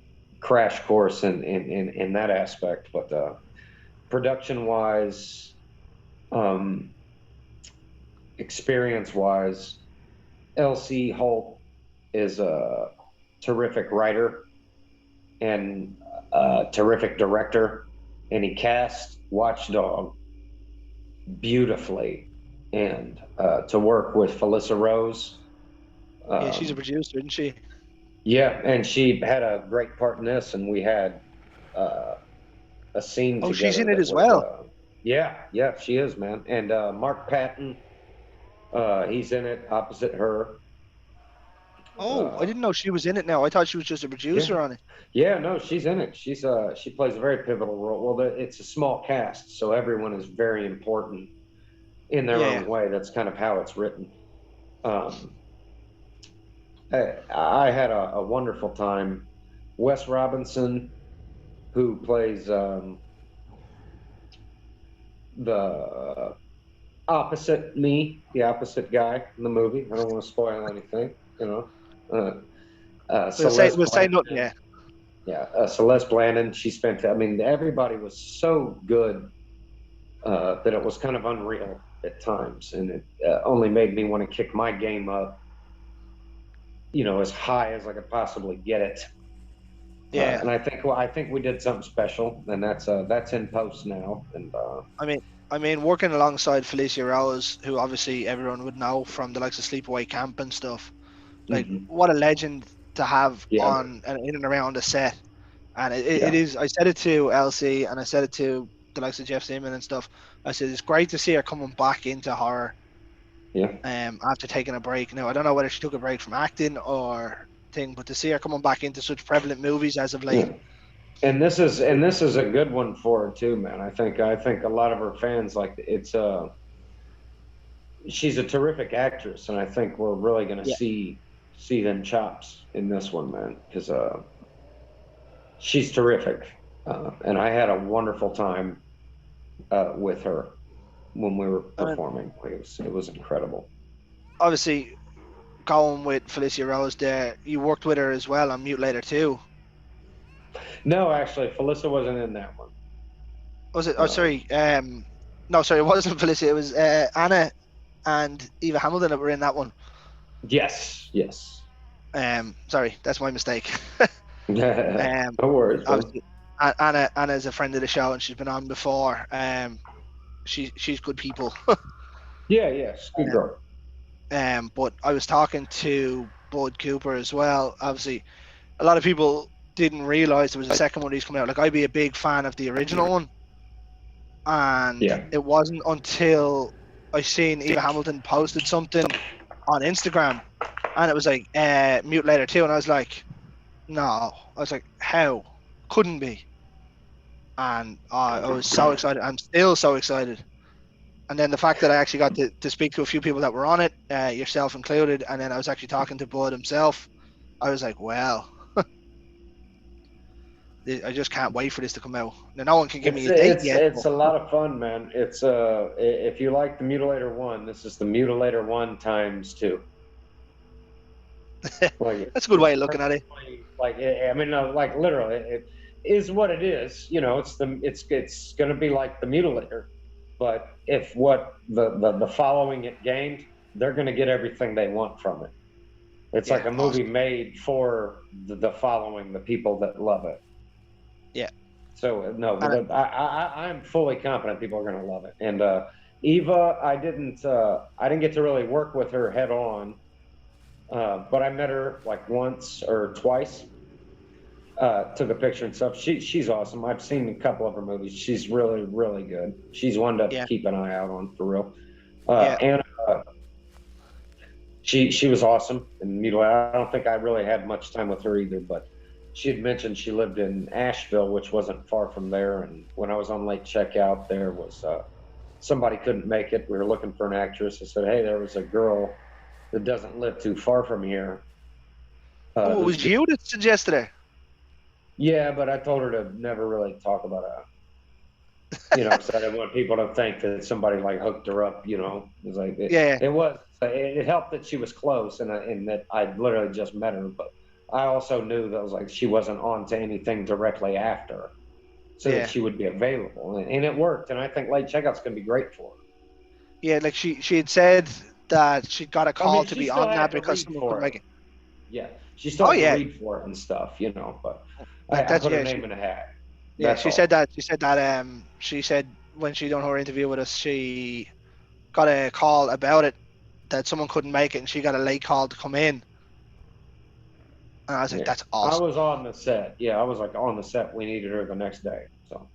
crash course in that aspect. But production wise, um, experience wise, LC Holt is a terrific writer and a terrific director, and he cast Watchdog beautifully. And to work with Felissa Rose, Yeah, she's a um, producer, isn't she? yeah, and she had a great part in this, and we had uh, a scene Oh, she's together in it that as was, well. yeah, she is, man. And Mark Patton, he's in it opposite her. Oh, I Uh, didn't know she was in it now. I thought she was just a yeah, producer on it. yeah, no, she's in it. She plays a very pivotal role. Well, it's a small cast, so everyone is very important in their Yeah, yeah. own way. That's kind of how it's written. Um, I had a wonderful time. Wes Robinson, who plays the opposite me, the opposite guy in the movie. I don't want to spoil anything. Celeste We'll say nothing. Blandon. Yeah, Yeah, Celeste Blandon. She spent. I mean, everybody was so good that it was kind of unreal at times, and it only made me want to kick my game up, as high as I could possibly get it. yeah. And I think we did something special, and that's in post now. And I mean, working alongside Felicia Rose, who obviously everyone would know from the likes of Sleepaway Camp and stuff. Like, mhm. what a legend to have Yeah, on and in and around the set. And it yeah, is. I said it to LC, and I said it to the likes of Jeff Seaman and stuff. I said it's great to see her coming back into horror. yeah. After taking a break. Now I don't know whether she took a break from acting or thing, but to see her coming back into such prevalent movies as of late. Yeah. And this is a good one for her too, man. I think a lot of her fans like it's she's a terrific actress, and I think we're really gonna Yeah, see them chops in this one, man, because she's terrific, and I had a wonderful time with her when we were and performing. It was incredible. obviously going with Felicia Rose there, you worked with her as well on Mutilator 2. No, actually, Felissa wasn't in that one. Was it? Oh, Um, sorry. No, sorry, it wasn't Felicia. It was Anna. and Eva Hamilton that were in that one. Yes, yes. Sorry, that's my mistake. No um, worries, man. Obviously, Anna's a friend of the show, and she's been on before. She's good people. Yeah, yeah, she's a good girl. But I was talking to Bud Cooper as well. Obviously, a lot of people didn't realize there was a second one of these coming out. Like, I'd be a big fan of the original one, and Yeah. it wasn't until I seen Eva Hamilton posted something on Instagram, and it was like Mutilator 2, and I was like, no, I was like, how? Couldn't be. And I was so excited. I'm still so excited. And then the fact that I actually got to speak to a few people that were on it, yourself included, and then I was actually talking to Bud himself, I was like, well, I just can't wait for this to come out. Now, no one can give me It's a date it's yet, it's but a lot of fun, man. It's if you like the Mutilator 1, this is the Mutilator 1 times 2. Like that's a good way of looking at it. like I mean, no, like literally, it is what it is. You know, it's going to be like the Mutilator, but if what the following it gained, they're going to get everything they want from it. It's like Yeah, a movie awesome. made for the following, the people that love it. Yeah, So no, and I'm fully confident people are going to love it. And Eva, I didn't get to really work with her head on, but I met her like once or twice. Took a picture and stuff. She's awesome. I've seen a couple of her movies. She's really really good. She's one to yeah, keep an eye out on for real. yeah. Anna, she was awesome. And I don't think I really had much time with her either, but she had mentioned she lived in Asheville, which wasn't far from there. And when I was on late checkout, there was somebody couldn't make it. We were looking for an actress. I said, hey, there was a girl that doesn't live too far from here. Oh, it Who's was you that suggested it. Yeah, but I told her to never really talk about because I didn't want people to think that somebody like hooked her up. It was like Yeah, it helped that she was close and that I literally just met her, but I also knew that was like she wasn't on to anything directly after, so that yeah, she would be available, and it worked. And I think late checkout's gonna be great for her. yeah. Like she had said that she got a I call mean, to she be still on that had to because read someone for couldn't it. make it. Yeah, she still Oh had to yeah, read for it and stuff, but like I that's put her yeah. name in a hat. Yeah, That's she said all. that. She said when she done her interview with us, she got a call about it that someone couldn't make it, and she got a late call to come in. And I was like, Yeah. that's I awesome. was on the set. Yeah, I was like on the set. We needed her the next day. So,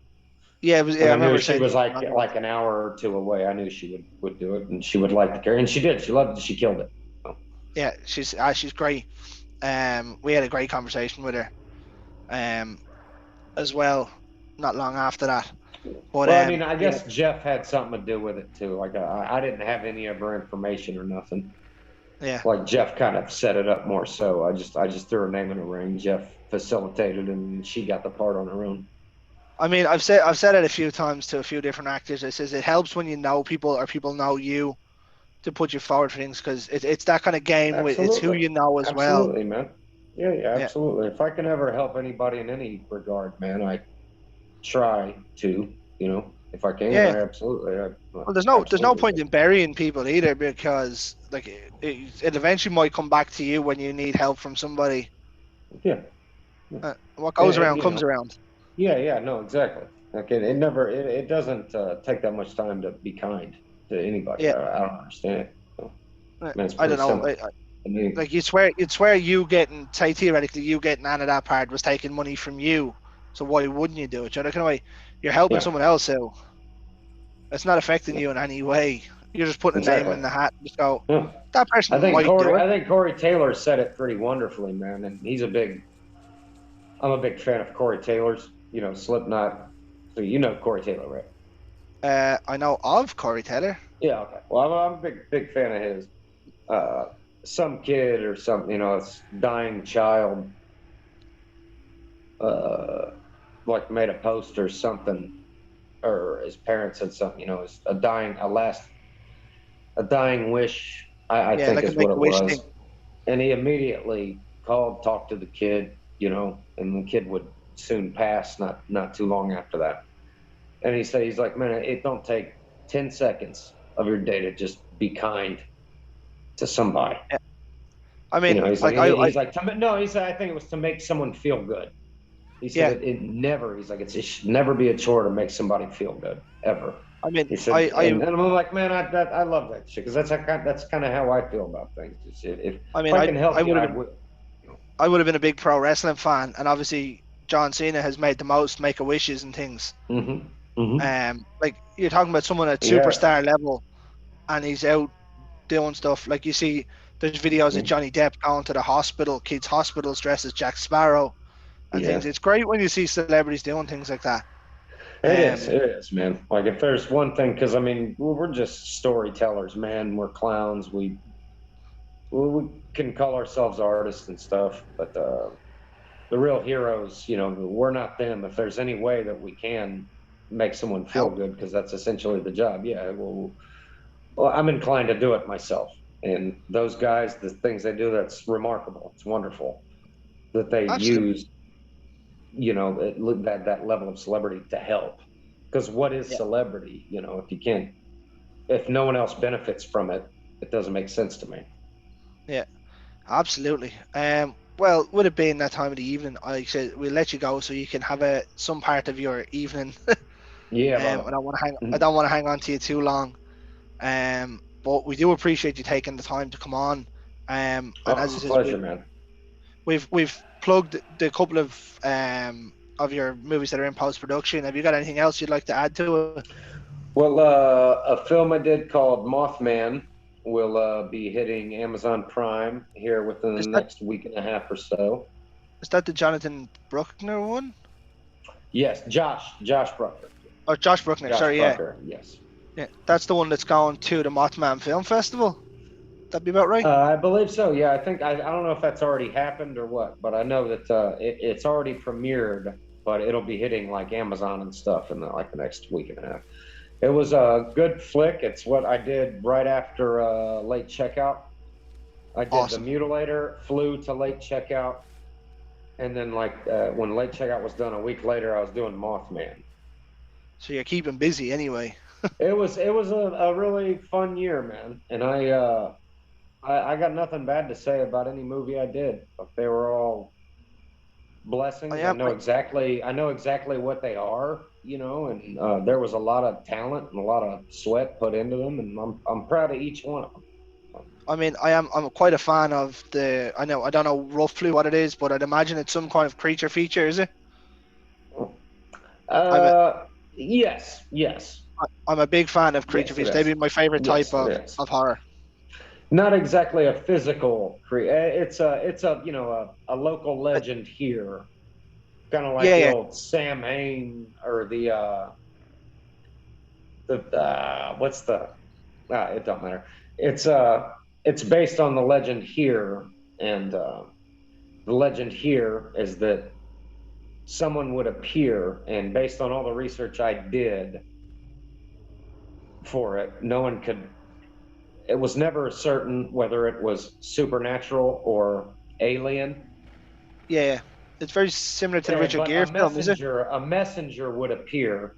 Yeah, it was. and Yeah, I I knew remember she saying was she was like on there. like an hour or two away. I knew she would do it, and she would like the character, and she did. She loved it. She killed it. So, Yeah, she's great. We had a great conversation with her. Um, as well, not long after that. But well, I mean, I yeah, guess Jeff had something to do with it too. Like I didn't have any of her information or nothing. yeah. Like Jeff kind of set it up more so. I just threw her name in the ring. Jeff facilitated, and she got the part on her own. I mean, I've said it a few times to a few different actors. I says it helps when you know people or people know you to put you forward for things because it's that kind of game with it's who Absolutely. you know as well. Absolutely, man. Yeah, yeah, Yeah, absolutely. If I can ever help anybody in any regard, man, I try to, if I can, yeah. I absolutely, Well, there's no absolutely. point in burying people either because like it eventually might come back to you when you need help from somebody. Yeah. Yeah. What goes around You comes know, around. yeah, yeah, no, exactly. Like it doesn't take that much time to be kind to anybody. Yeah, I don't understand it. So, man, it's I don't pretty know. simple. I mean, Like you'd swear you getting say theoretically you getting out of that part was taking money from you. So why wouldn't you do it? You know, kind of way you're helping yeah, someone else out. It's not affecting yeah, you in any way. You're just putting a name exactly. in the hat and just go, Yeah. that person might do it. I think Corey Taylor said it pretty wonderfully, man. And I'm a big fan of Corey Taylor's, Slipknot. So you know Corey Taylor, right? I know of Corey Taylor. Yeah, okay. Well, I'm a big fan of his. Uh, some kid or some, it's dying child, uh, like made a post or something, or his parents said something, it's a dying wish, I Yeah, think like a is make what a it wish thing. was. And he immediately called, talked to the kid, and the kid would soon pass, not too long after that. And he's like, man, it don't take 10 seconds of your day to just be kind to somebody. Yeah. I You mean, know, he's like, like I he's like, no, he said, I think it was to make someone feel good. He said yeah. it never, he's like, it should never be a chore to make somebody feel good, ever. I mean, He said, I and I'm like, man, I love that shit because that's kind of how I feel about things. If I mean, I can I help you, would have I been will. You know? I would have been a big pro wrestling fan, and obviously John Cena has made the most Make a Wishes and things. Mm-hmm. Mm-hmm. Like you're talking about someone at He has. superstar level, and he's out doing stuff. Like you see, there's videos of Mhm. Johnny Depp going to the hospital, kids' hospitals, dressed as Jack Sparrow, and things. Yeah. It's great when you see celebrities doing things like that. Um, It is, man. Like if there's one thing, because I mean, we're just storytellers, man. We're clowns. We can call ourselves artists and stuff, but the real heroes, you know, we're not them. If there's any way that we can make someone feel help. good, because that's essentially the job. Yeah, well, I'm inclined to do it myself. And those guys, the things they do, that's remarkable. It's wonderful that they Absolutely. use, you know, that level of celebrity to help. Because what is Yeah. celebrity? You know, if you can't, if no one else benefits from it, it doesn't make sense to me. Yeah. Absolutely. Well, with it being that time of the evening, I said we'll let you go so you can have some part of your evening. Yeah, brother. I Mhm. don't want to hang on to you too long. But we do appreciate you taking the time to come on. And Oh, as it's I a says, pleasure, man. we've plugged the couple of your movies that are in post production. Have you got anything else you'd like to add to it? Well, a film I did called Mothman will be hitting Amazon Prime here within Is the that next week and a half or so. is that the Jonathan Bruckner one? Yes, Josh Brucker. Or Josh Bruckner? Josh Sorry, yeah, Brucker, yes. yeah. That's the one that's going to the Mothman Film Festival. That'd be about right. I believe so. Yeah, I don't know if that's already happened or what, but I know that it's already premiered, but it'll be hitting like Amazon and stuff in like the next week and a half. It was a good flick. It's what I did right after late checkout. I did The Awesome. Mutilator, flew to late checkout, and then like when late checkout was done a week later, I was doing Mothman. So you're keeping busy anyway. It was a really fun year, man, and I got nothing bad to say about any movie I did. They were all I blessings. am. I know exactly what they are, you know, and there was a lot of talent and a lot of sweat put into them, and I'm proud of each one of them. I mean, I'm quite a fan of the. I don't know roughly what it is, but I'd imagine it's some kind of creature feature, is it? I'm a Uh, yes, yes, I'm a big fan of creature yes, it features. They'd is. be my favorite type Yes, it is. of horror. Not exactly a physical it's a you know a local Uh, legend here, kind of like yeah, the yeah, old Sam Hain or the what's the it don't matter. It's based on the legend here, and the legend here is that someone would appear, and based on all the research I did for it, no one could. It was never certain whether it was supernatural or alien. yeah, yeah. It's very similar to the Richard But Gere film, is it? a messenger would appear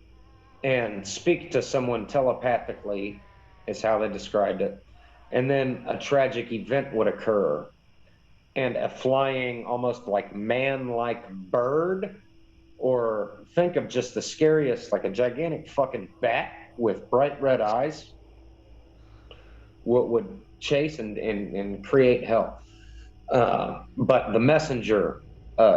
and speak to someone telepathically, is how they described it. And then a tragic event would occur, and a flying, almost like man-like bird, or think of just the scariest, like a gigantic fucking bat with bright red eyes, would chase and create hell. But the messenger,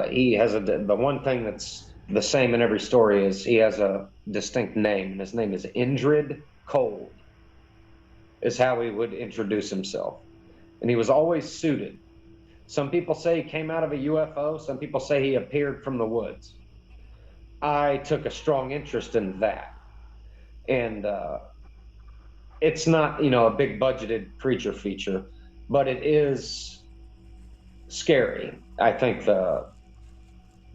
he has the one thing that's the same in every story is he has a distinct name, and his name is Indrid Cold, is how he would introduce himself. And he was always suited. Some people say he came out of a UFO. Some people say he appeared from the woods. I took a strong interest in that, and it's not a big budgeted creature feature, but it is scary. I think the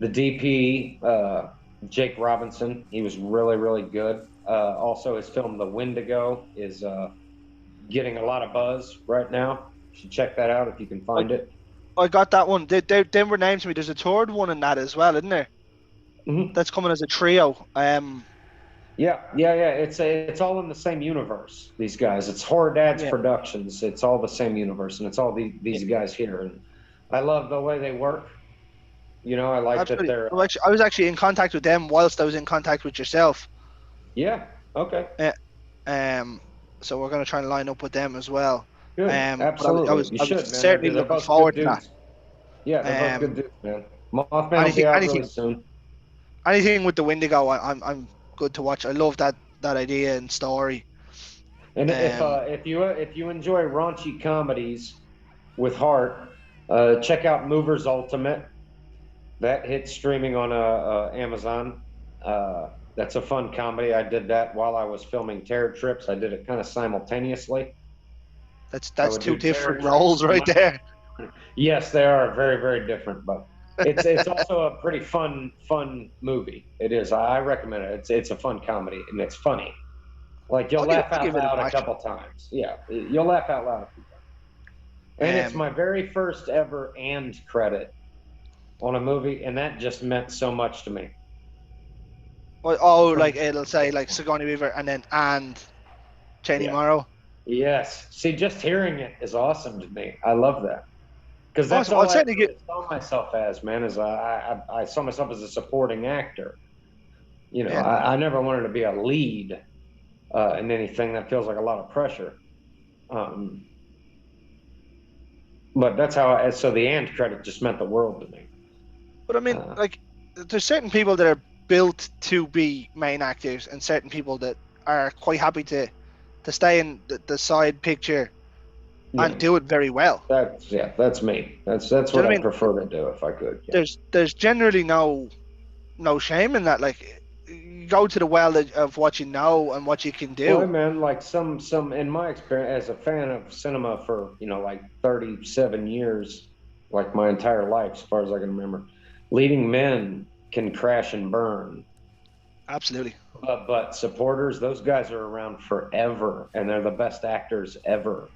DP, Jake Robinson, he was really, really good. Also, his film The Wendigo is getting a lot of buzz right now. You should check that out if you can I, find it. I got that one. They were named to me. There's a third one in that as well, isn't there? Mm-hmm. That's coming as a trio. Yeah. It's all in the same universe. These guys. It's Horror Dads Yeah, Productions. It's all the same universe, and it's all yeah, these guys here. And I love the way they work. I like that absolutely. they're. I was actually in contact with them whilst I was in contact with yourself. Yeah. Okay. Uh, um, so we're going to try and line up with them as well. Good. But Absolutely. You I was should, man. certainly They're looking both good forward to that. dudes. Yeah, they're both good Um, dudes, man. Mothman will be out really anything, soon. anything with the Wendigo, I'm good to watch. I love that idea and story. And Um, if you enjoy raunchy comedies with heart, check out Movers Ultimate. That hits streaming on Amazon. That's a fun comedy. I did that while I was filming Terror Trips. I did it kind of simultaneously. I that's would two do Terror different Trips roles on right my. there. Yes, they are very, very different, but it's also a pretty fun movie. It is. I recommend it. It's a fun comedy and it's funny. Like you'll laugh I'll out give it a loud a watch. couple times. Yeah, you'll laugh out loud a few times. And it's Um, my very first ever and credit on a movie, and that just meant so much to me. like From it'll say like Sigourney Weaver and Chaney yeah, Morrow. yes. See, just hearing it is awesome to me. I love that because that's Awesome. all I'll I ever certainly give. really saw myself as, man. Is I saw myself as a supporting actor. Yeah. I never wanted to be a lead in anything that feels like a lot of pressure. Um, but that's how. So the and credit just meant the world to me. But I mean, Uh, like, there's certain people that are built to be main actors, and certain people that are quite happy to stay in the side picture and yeah, do it very well. that's me. That's Do you what know what I I mean? prefer to do if I could. Yeah. There's generally no shame in that. Like, you go to the well of what you know and what you can Well, do. man, like some in my experience as a fan of cinema for like 37 years, like my entire life, as far as I can remember, leading men can crash and burn, Absolutely. but supporters, those guys are around forever, and they're the best actors ever.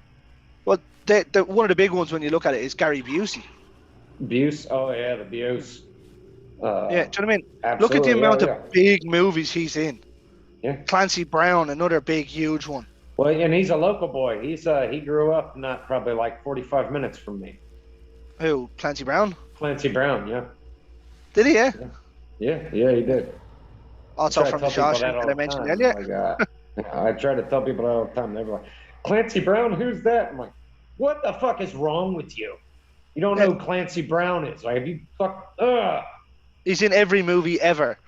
Well, one of the big ones when you look at it is Gary Busey. Buse, oh yeah, the Buse, Yeah, uh, do you know what I mean? Look at the absolutely, yeah, amount of yeah, big movies he's in. yeah. Clancy Brown, another big, huge one. Well, and he's a local boy. He grew up not probably like 45 minutes from me. Who? Clancy Brown? Clancy Brown, yeah, Did he? Yeah. yeah, he did. I Also try to from the tell people that Shawshank that I all the mentioned time. earlier. Like, I try to tell people that all the time. They're like, Clancy Brown, who's that? I'm like, what the fuck is wrong with you? You don't Yeah, know who Clancy Brown is. Like, have you he's in every movie ever.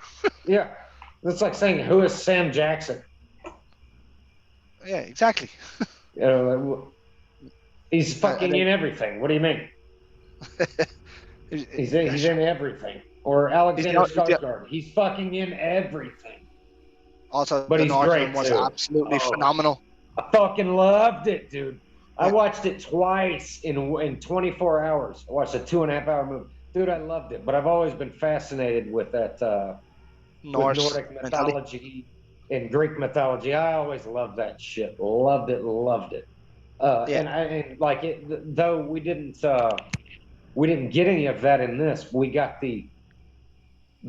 yeah. That's like saying, who is Sam Jackson? Yeah, exactly. He's And fucking then in everything. What do you mean? he's, He's in everything. Or he's Alexander the, Skarsgård. He's fucking in everything. also But the he's Northman great was too. absolutely Oh, phenomenal. I fucking loved it, dude. I Yeah, watched it twice in 24 hours. I watched a 2.5 hour movie. Dude, I loved it. But I've always been fascinated with that, with Norse Nordic mentality. mythology and Greek mythology. I always loved that shit. Loved it, loved it. Yeah, And like it, though we didn't get any of that in this. We got the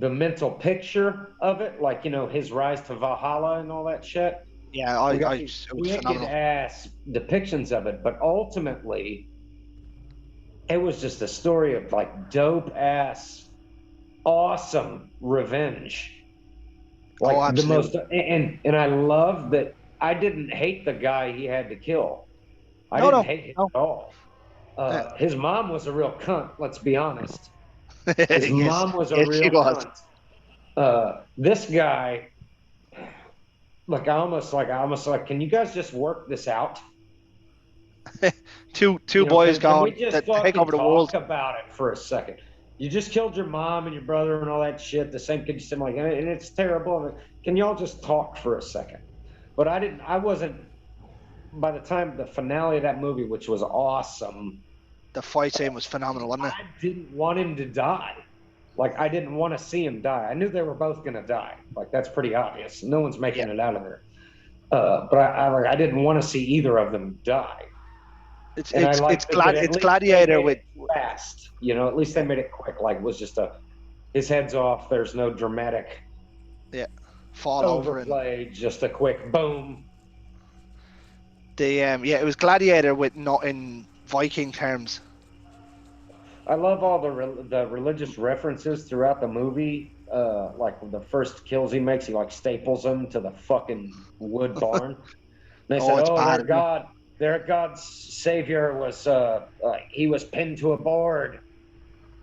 mental picture of it, like his rise to Valhalla and all that shit. yeah. We got It these was wicked phenomenal. ass depictions of it, but ultimately, it was just a story of like dope ass, awesome revenge. Oh, Like the absolutely. most, and I love that. I didn't hate the guy he had to kill. I No, didn't no, hate him no. at all. Yeah. His mom was a real cunt. Let's be honest. His Yes, mom was a yes, she real was. cunt. This guy, like I almost like, can you guys just work this out? Two boys Can we going just to take fucking over the world. talk about it for a second? You just killed your mom and your brother and all that shit. The same kid, you like, and it's terrible. Can y'all just talk for a second? But I wasn't, by the time the finale of that movie, which was awesome, The fight scene was phenomenal, wasn't it? I didn't want him to die. Like, I didn't want to see him die. I knew they were both going to die. Like, that's pretty obvious. No one's Yeah, making it out of there. But I didn't want to see either of them die. And I liked that at it's least they Gladiator made with it fast. At least they made it quick. Like, it was just his head's off. There's no dramatic yeah. fall over and overplayed, just a quick boom. it was Gladiator with not in Viking terms. I love all the religious references throughout the movie. Like the first kills he makes, he like staples them to the fucking wood barn. They Oh, said, it's "Oh, bad, isn't it? their God's savior was like he was pinned to a board."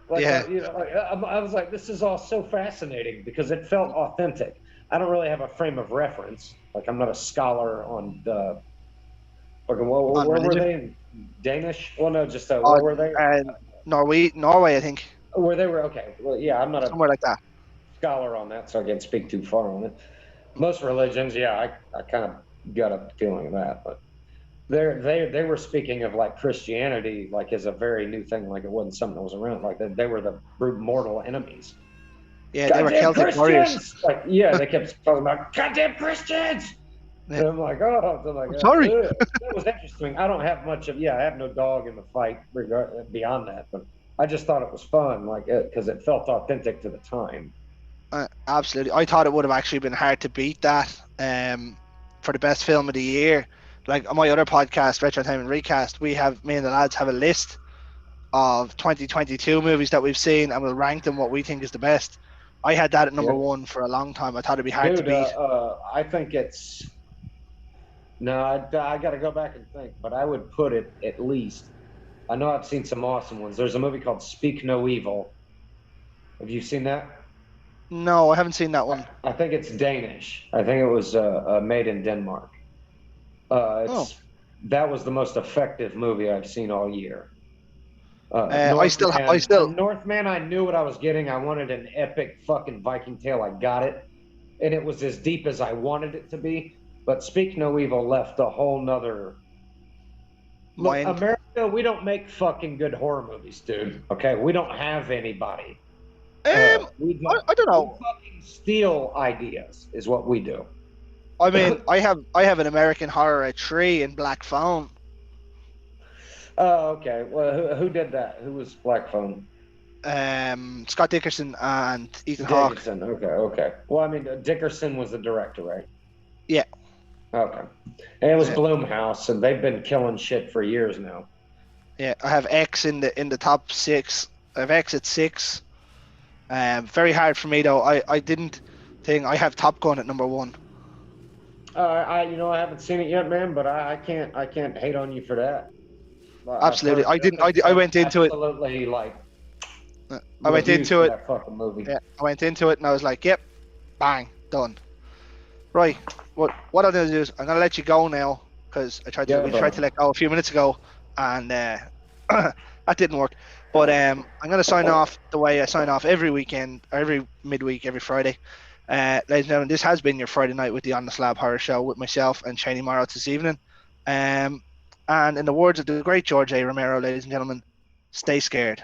Like Yeah. I was like, this is all so fascinating because it felt authentic. I don't really have a frame of reference. Like I'm not a scholar on the fucking On where were religion. they in Danish? Well, no, just where On were they? Norway, I think, Where they were? Okay, well, yeah, I'm not a somewhere like that. scholar on that, so I can't speak too far on it. Most religions, yeah, I kind of got a feeling of that, but they were speaking of like Christianity like as a very new thing, like it wasn't something that was around, like they were the mortal enemies. Yeah, they were Goddamn Celtic warriors. Christians! Like, yeah, they kept talking about goddamn Christians. Yeah. And I'm like, oh, they're like, I'm sorry. that was interesting. I don't have much of, yeah, I have no dog in the fight beyond that, but I just thought it was fun, like, because it felt authentic to the time. Absolutely. I thought it would have actually been hard to beat that for the best film of the year. Like on my other podcast, Retro Time and Recast, me and the lads have a list of 2022 movies that we've seen and we'll rank them what we think is the best. I had that at Yeah. number one for a long time. I thought it'd be hard to Dude, beat. I think it's, no, I got to go back and think, but I would put it at least, I know I've seen some awesome ones. There's a movie called Speak No Evil. Have you seen that? No, I haven't seen that one. I think it's Danish. I think it was made in Denmark. Oh, That was the most effective movie I've seen all year. I still, Northman. I knew what I was getting. I wanted an epic fucking Viking tale. I got it, and it was as deep as I wanted it to be. But Speak No Evil left a whole nother. Look, mind. America, we don't make fucking good horror movies, dude. Okay, we don't have anybody. We don't. I don't We know. fucking steal ideas, is what we do. I mean, I have an American Horror at 3 in Black Phone. Oh, okay. Well, who did that? Who was Black Phone? Scott Dickerson and Ethan Hawke. Dickerson. Okay. Well, I mean, Dickerson was the director, right? Yeah. Okay. And it was Yeah. Blumhouse, and they've been killing shit for years now. Yeah, I have X in the top 6. I have X at 6. Very hard for me though. I didn't think I have Top Gun at number 1. I haven't seen it yet, man, but I can't hate on you for that. Absolutely, I didn't. I went into it. Absolutely, like. I went into it. That fucking movie. Yeah, I went into it and I was like, "Yep, bang, done." Right. What I'm gonna do is I'm gonna let you go now because we tried to let go a few minutes ago and that didn't work. But I'm gonna sign off the way I sign off every weekend, or every midweek, every Friday. Ladies and gentlemen, this has been your Friday night with the On the Slab Horror Show with myself and Chaney Morrow this evening. And in the words of the great George A. Romero, ladies and gentlemen, stay scared.